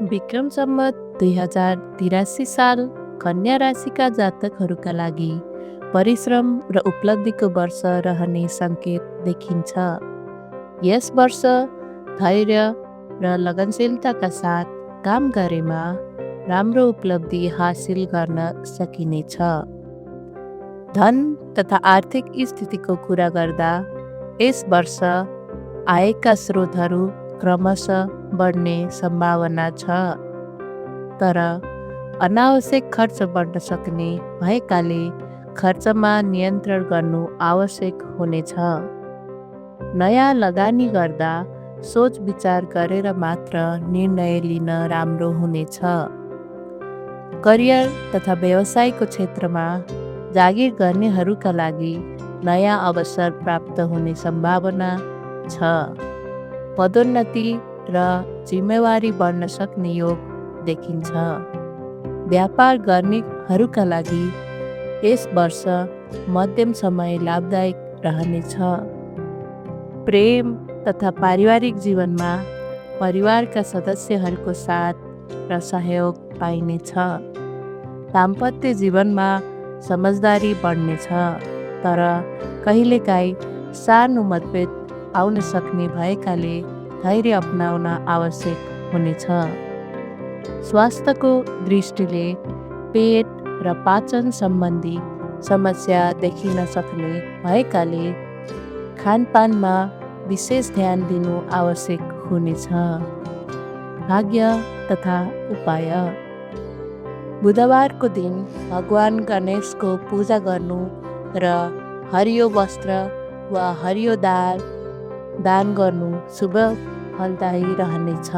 विक्रम सम्वत 2083 साल कन्या राशिका जातकहरूका लागि परिश्रम र उपलब्धिको वर्ष रहने सङ्केत देखिन्छ। यस वर्ष धैर्य र लगनशीलताका साथ काम गरेमा राम्रो उपलब्धि हासिल गर्न सकिनेछ। धन तथा आर्थिक स्थितिको कुरा गर्दा यस वर्ष आयका स्रोतहरू क्रमशः बढ्ने सम्भावना छ, तर अनावश्यक खर्च बढ्न सक्ने भएकाले खर्चमा नियन्त्रण गर्नु आवश्यक हुनेछ। नयाँ लगानी गर्दा सोच विचार गरेर मात्र निर्णय लिन राम्रो हुनेछ। करियर तथा व्यवसायको क्षेत्रमा जागिर गर्नेहरूका लागि नयाँ अवसर प्राप्त हुने सम्भावना छ। पदोन्नति र जिम्मेवारी बढ्न सक्ने योग देखिन्छ। व्यापार गर्नेहरूका लागि यस वर्ष मध्यम समय लाभदायक रहनेछ। प्रेम तथा पारिवारिक जीवनमा परिवारका सदस्यहरूको साथ र सहयोग पाइनेछ। दाम्पत्य जीवनमा समझदारी बढ्नेछ, तर कहिलेकाहीँ सानो मतभेद आउन सक्ने भएकाले धैर्य अपनाउन आवश्यक हुनेछ। स्वास्थ्यको दृष्टिले पेट र पाचन सम्बन्धी समस्या देखिन सक्ने भएकाले खानपानमा विशेष ध्यान दिनु आवश्यक हुनेछ। भाग्य तथा उपाय। बुधबारको दिन भगवान गणेशको पूजा गर्नु र हरियो वस्त्र वा हरियो दाल दान गर्नु शुभ फलदायी रहनेछ।